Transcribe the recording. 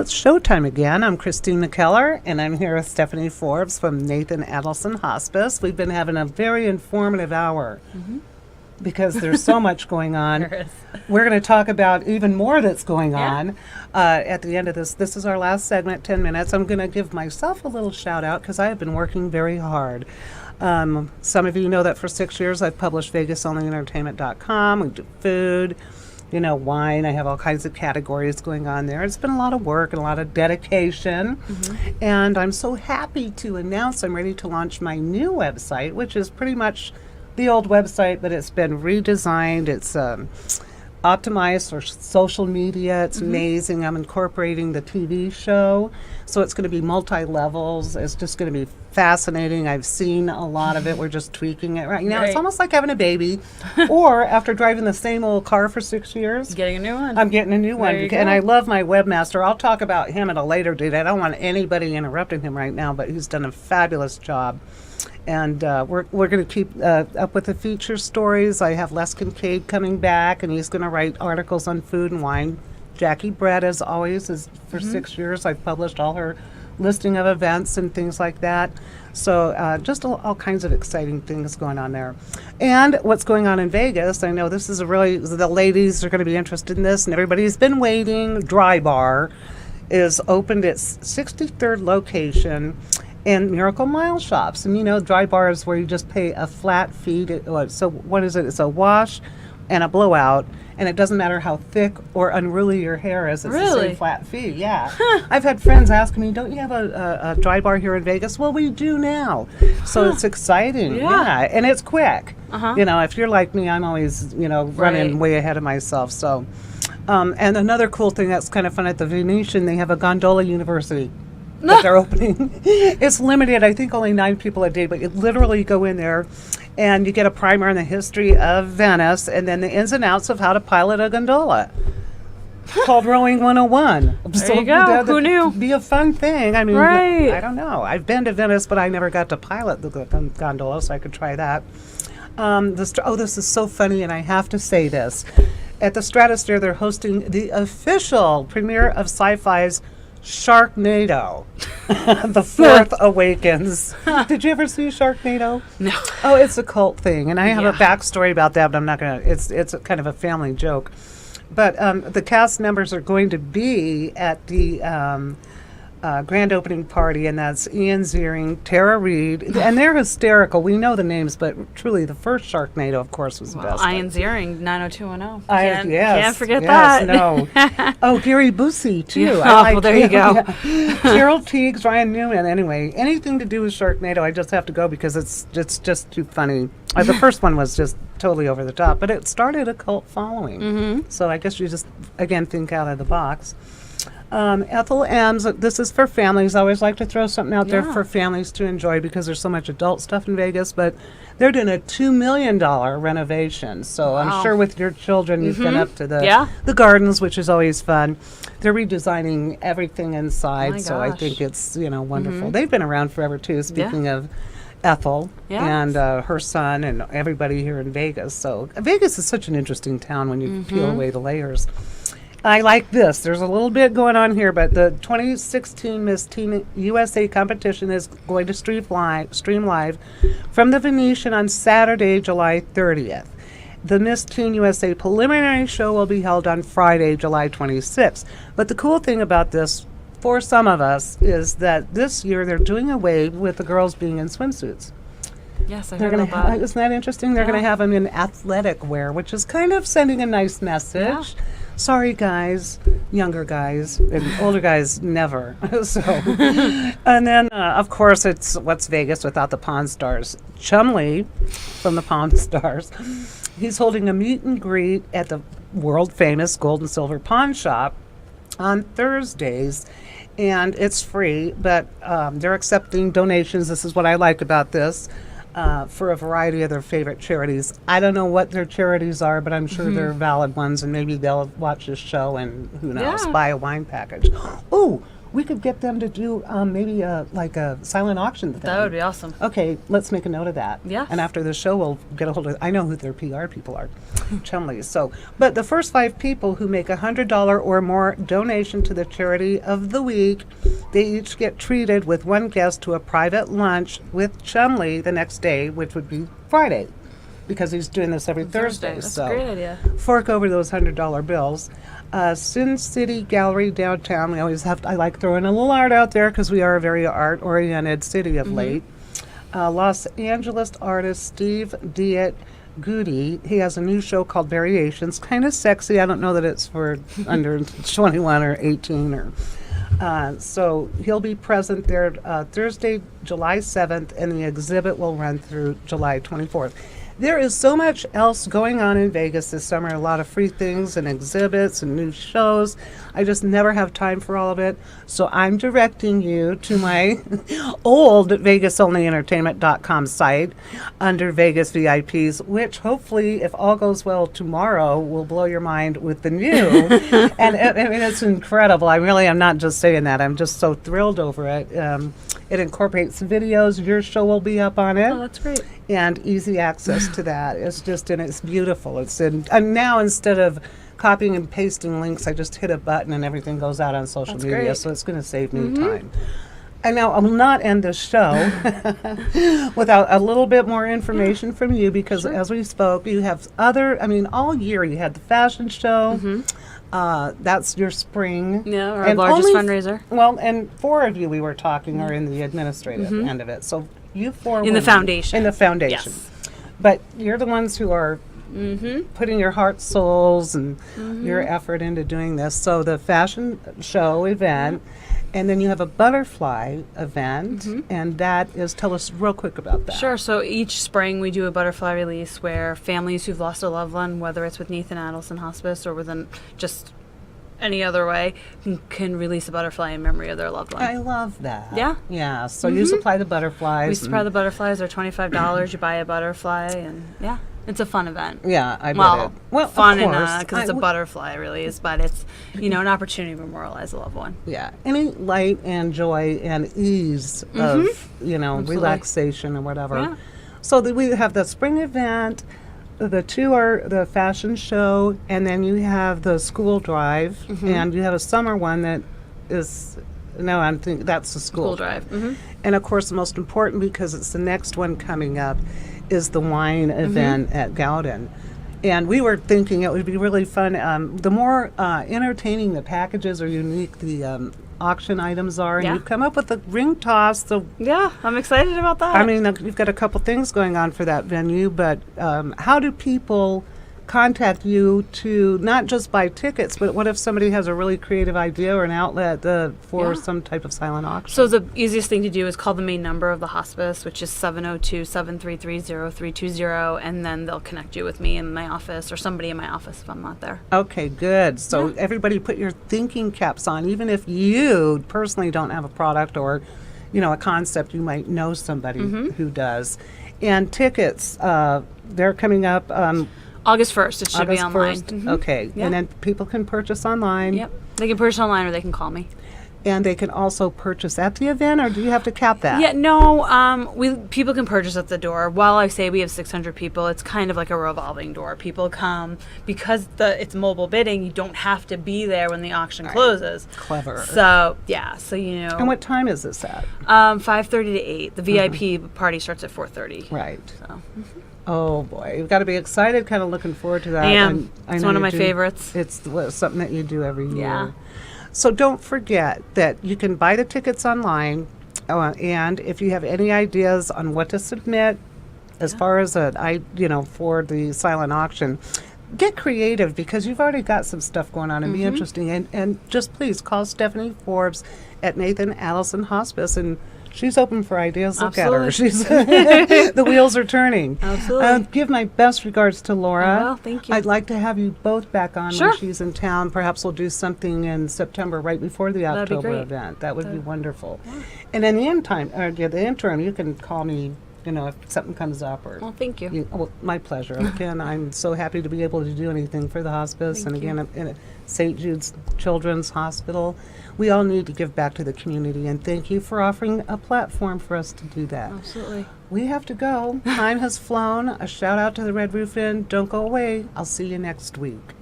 it's showtime again. I'm Christine McKellar, and I'm here with Stephanie Forbes from Nathan Adelson Hospice. We've been having a very informative hour because there's so much going on. There is. We're going to talk about even more that's going on at the end of this. This is our last segment, 10 minutes. I'm going to give myself a little shout out because I have been working very hard. Some of you know that for 6 years I've published VegasOnlyEntertainment.com. We do food, wine. I have all kinds of categories going on there. It's been a lot of work and a lot of dedication. And I'm so happy to announce I'm ready to launch my new website, which is pretty much the old website, but it's been redesigned. It's optimized for social media. It's amazing. I'm incorporating the TV show, so it's going to be multi-levels. It's just going to be fascinating. I've seen a lot of it. We're just tweaking it right now. It's almost like having a baby, or after driving the same old car for 6 years, Getting a new one. I'm getting a new one. And I love my webmaster. I'll talk about him at a later date. I don't want anybody interrupting him right now, but he's done a fabulous job. And we're going to keep up with the feature stories. I have Les Kincaid coming back, and he's going to write articles on food and wine. Jackie Brett, as always, is for 6 years. I've published all her listing of events and things like that. So just all kinds of exciting things going on there. And what's going on in Vegas, I know this is the ladies are going to be interested in this, and everybody's been waiting. Dry Bar is opened its 63rd location and Miracle Mile Shops. And Dry Bar is where you just pay a flat fee. So what is it? It's a wash and a blowout, and it doesn't matter how thick or unruly your hair is. It's the same flat fee. Yeah. I've had friends asking me, don't you have a Dry Bar here in Vegas? Well, we do now. So it's exciting. Yeah. And it's quick. If you're like me, I'm always, running way ahead of myself. So, and another cool thing that's kind of fun at the Venetian, they have a gondola university that they're opening. It's limited. I think only 9 people a day, but you literally go in there and you get a primer on the history of Venice and then the ins and outs of how to pilot a gondola. Called Rowing 101. There you go. Who knew? Be a fun thing. I mean, right. I don't know. I've been to Venice, but I never got to pilot the gondola, so I could try that. This is so funny, and I have to say this. At the Stratosphere, they're hosting the official premiere of Sci-Fi's Sharknado. The Fourth Awakens. Did you ever see Sharknado? No. Oh, it's a cult thing, and I have a backstory about that, but I'm not going to. It's kind of a family joke. But the cast members are going to be at the grand opening party, and that's Ian Ziering, Tara Reid, and they're hysterical. We know the names, but truly the first Sharknado, of course, was the best. Ian Ziering, 90210. Can't forget that. No. Gary Busey, too. Well, there you go. Carol Teagues, Ryan Newman. Anyway, anything to do with Sharknado, I just have to go because it's just too funny. The first one was just totally over the top, but it started a cult following. So I guess you just, again, think out of the box. Ethel M's, this is for families. I always like to throw something out there for families to enjoy because there's so much adult stuff in Vegas, but they're doing a $2 million renovation. So I'm sure with your children, you've been up to the gardens, which is always fun. They're redesigning everything inside, so I think it's, wonderful. They've been around forever, too, speaking of Ethel and her son and everybody here in Vegas. So Vegas is such an interesting town when you peel away the layers. I like this. There's a little bit going on here, but the 2016 Miss Teen USA competition is going to stream live from the Venetian on Saturday, July 30th. The Miss Teen USA preliminary show will be held on Friday, July 26th. But the cool thing about this, for some of us, is that this year they're doing away with the girls being in swimsuits. Yes, I heard about that. Isn't that interesting? They're going to have them in athletic wear, which is kind of sending a nice message. Yeah. Sorry, guys, younger guys, and older guys, never. And then, of course, it's what's Vegas without the Pawn Stars? Chumley from the Pawn Stars. He's holding a meet and greet at the world-famous Gold and Silver Pawn Shop on Thursdays, and it's free, but they're accepting donations. This is what I like about this. For a variety of their favorite charities. I don't know what their charities are, but I'm sure they're valid ones, and maybe they'll watch this show and, who knows, buy a wine package. Ooh, we could get them to do maybe like a silent auction thing. That would be awesome. Okay, let's make a note of that. Yeah. And after the show, we'll get a hold of. I know who their PR people are, Chumley. So, but the first 5 people who make $100 or more donation to the charity of the week, they each get treated with one guest to a private lunch with Chumley the next day, which would be Friday, because he's doing this every Thursday. That's so a great idea. fork over those $100 bills. Sin City Gallery downtown. We always have. I like throwing a little art out there because we are a very art-oriented city of late. Los Angeles artist Steve Diet Goody. He has a new show called Variations. Kind of sexy. I don't know that it's for under 21 or 18 or. So he'll be present there Thursday, July 7th, and the exhibit will run through July 24th. There is so much else going on in Vegas this summer, a lot of free things and exhibits and new shows. I just never have time for all of it. So I'm directing you to my old VegasOnlyEntertainment.com site under Vegas VIPs, which hopefully, if all goes well tomorrow, will blow your mind with the new. And I mean, it's incredible. I really am not just saying that. I'm just so thrilled over it. It incorporates videos. Your show will be up on it. Oh, that's great. And easy access to that. It's just, and it's beautiful. It's in, and now instead of copying and pasting links, I just hit a button and everything goes out on social That's media. great. So it's going to save me time. And now I will not end this show without a little bit more information from you, because as we spoke, you have other, I mean, all year you had the fashion show. That's your spring. Yeah, our And largest only fundraiser. Well, and 4 of you we were talking are in the administrative end of it. So you 4 In the women foundation. In the foundation. Yes. But you're the ones who are putting your heart, souls, and your effort into doing this. So the fashion show event, and then you have a butterfly event, and that is, tell us real quick about that. Sure. So each spring we do a butterfly release where families who've lost a loved one, whether it's with Nathan Adelson Hospice or within just any other way, can release a butterfly in memory of their loved one. I love that. Yeah. Yeah. So you supply the butterflies. We supply the butterflies. They're $25. You buy a butterfly, and yeah, it's a fun event. Yeah, I bet Well, it. Well, fun of course. because it's a butterfly release, but it's an opportunity to memorialize a loved one. Yeah, any light and joy and ease of, relaxation or whatever. Yeah. So we have the spring event, the 2 are the fashion show, and then you have the school drive, and you have a summer one that is, I'm thinking that's the school drive. And of course, the most important, because it's the next one coming up, is the wine event at Gowden. And we were thinking it would be really fun. The more entertaining the packages or unique the auction items are, and you've come up with the ring toss. Yeah, I'm excited about that. I mean, you've got a couple things going on for that venue, but how do people contact you to not just buy tickets, but what if somebody has a really creative idea or an outlet for some type of silent auction? So the easiest thing to do is call the main number of the hospice, which is 702-733-0320, and then they'll connect you with me in my office or somebody in my office if I'm not there. Okay, good. So everybody put your thinking caps on. Even if you personally don't have a product or, a concept, you might know somebody who does. And tickets, they're coming up August 1st. It should be August online. 1st. Okay. Yeah. And then people can purchase online. Yep. They can purchase online or they can call me. And they can also purchase at the event, or do you have to cap that? Yeah, no. People can purchase at the door. While I say we have 600 people, it's kind of like a revolving door. People come because it's mobile bidding. You don't have to be there when the auction closes. Clever. So yeah. And what time is this at? 5:30 to 8. The VIP party starts at 4:30. Right. So. Oh boy, you've got to be excited. Kind of looking forward to that. I am. And It's know one of you my do- favorites. It's something that you do every year. Yeah. So don't forget that you can buy the tickets online, and if you have any ideas on what to submit, as far as for the silent auction, get creative, because you've already got some stuff going on and be interesting. And just please call Stephanie Forbes at Nathan Adelson Hospice, and she's open for ideas. Look at her. Absolutely. She's the wheels are turning. Absolutely. Give my best regards to Laura. I will. Thank you. I'd like to have you both back on Sure. when she's in town. Perhaps we'll do something in September right before the That'd be October great. event. That would be wonderful. And in the interim, you can call me if something comes up or. Well, thank you. Well, my pleasure. Again, I'm so happy to be able to do anything for the hospice. Thank and again, in St. Jude's Children's Hospital, we all need to give back to the community. And thank you for offering a platform for us to do that. Absolutely. We have to go. Time has flown. A shout out to the Red Roof Inn. Don't go away. I'll see you next week.